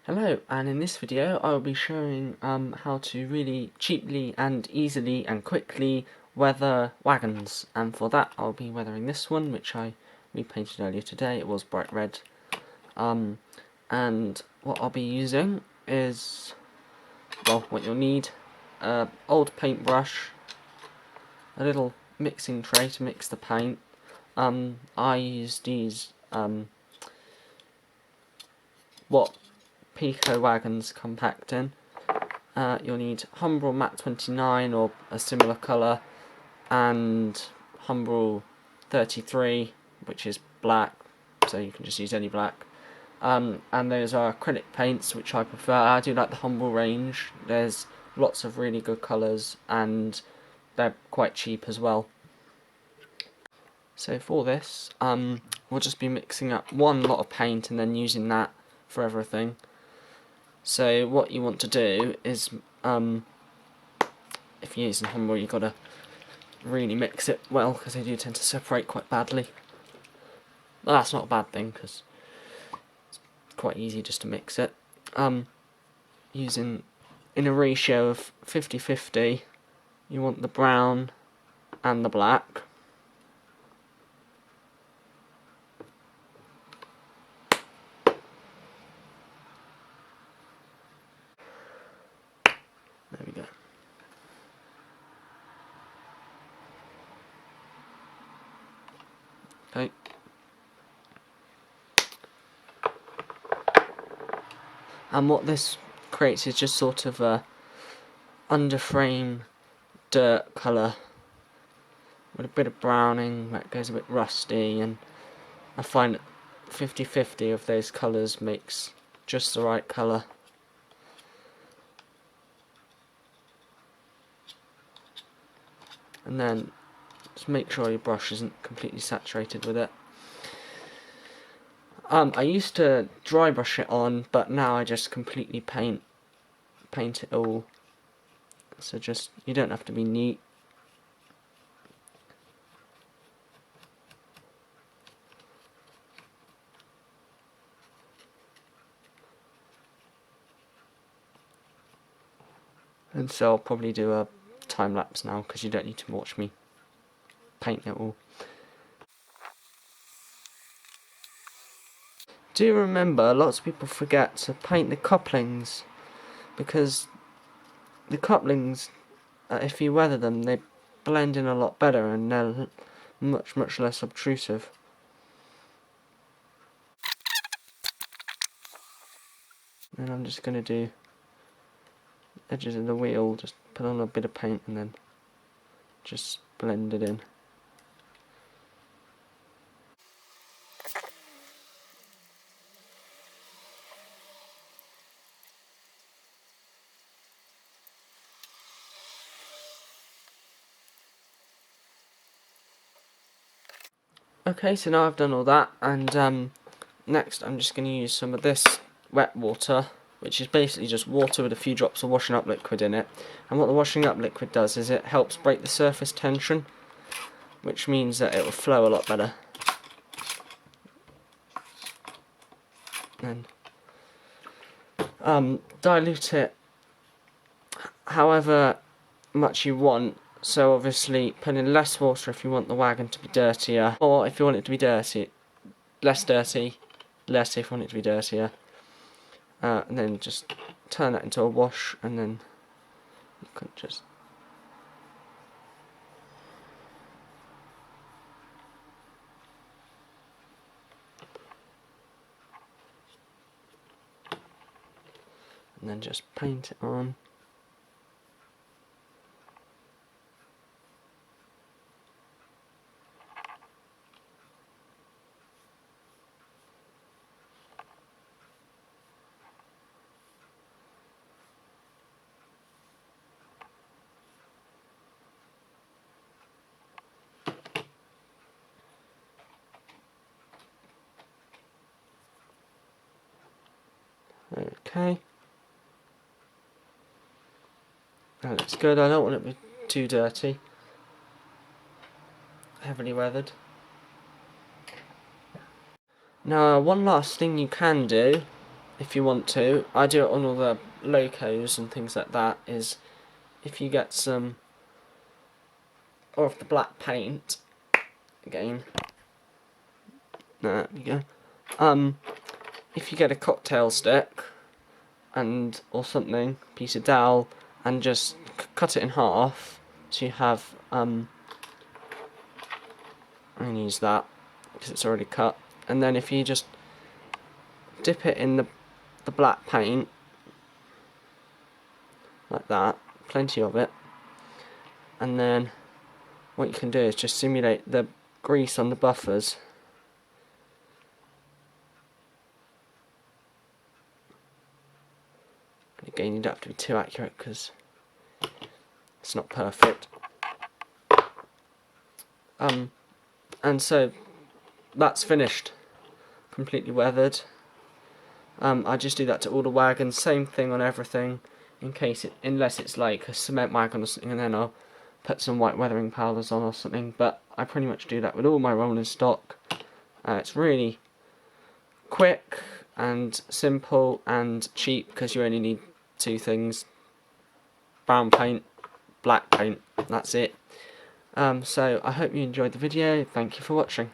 Hello, and in this video I will be showing how to really cheaply and easily and quickly weather wagons, and for that I'll be weathering this one, which I repainted earlier today. It was bright red, and what I'll be using is, well, what you'll need: old paintbrush, a little mixing tray to mix the paint. I used these what Pico wagons come packed in. You'll need Humbrol Matte 29 or a similar colour, and Humbrol 33, which is black, so you can just use any black. And those are acrylic paints, which I prefer. I do like the Humbrol range. There's lots of really good colours, and they're quite cheap as well. So for this, we'll just be mixing up one lot of paint and then using that for everything. So what you want to do is, if you're using Humbrol, you've got to really mix it well, because they do tend to separate quite badly. Well, that's not a bad thing, because it's quite easy just to mix it. Using in a ratio of 50-50, you want the brown and the black. There we go. Okay. And what this creates is just sort of a underframe dirt colour with a bit of browning that goes a bit rusty, and I find 50-50 of those colours makes just the right colour. And then just make sure your brush isn't completely saturated with it. I used to dry brush it on, but now I just completely paint it all. So just, you don't have to be neat. And so I'll probably do a time lapse now, because you don't need to watch me paint it all. Do remember, lots of people forget to paint the couplings, because the couplings, if you weather them, they blend in a lot better and they're much less obtrusive. And I'm just going to do edges of the wheel, just put on a bit of paint and then just blend it in. Okay, so now I've done all that, and next I'm just going to use some of this wet water, which is basically just water with a few drops of washing up liquid in it. And what the washing up liquid does is it helps break the surface tension, which means that it will flow a lot better. And dilute it however much you want. So obviously put in less water if you want the wagon to be dirtier, or if you want it to be dirty, less dirty, less if you want it to be dirtier. And then just turn that into a wash, and then you can just paint it on. Okay. That looks good. I don't want it to be too dirty. Heavily weathered. Now, one last thing you can do if you want to, I do it on all the locos and things like that, is if you get some of the black paint, again, there we go, if you get a cocktail stick and or something, piece of dowel, and just cut it in half, so you have, I'm going to use that because it's already cut, and then if you just dip it in the black paint, like that, plenty of it, and then what you can do is just simulate the grease on the buffers. And again, you don't have to be too accurate because it's not perfect. And so that's finished, completely weathered. I just do that to all the wagons, same thing on everything, unless it's like a cement wagon or something, and then I'll put some white weathering powders on or something, but I pretty much do that with all my rolling stock. It's really quick and simple and cheap because you only need two things: brown paint, black paint, that's it. So I hope you enjoyed the video. Thank you for watching.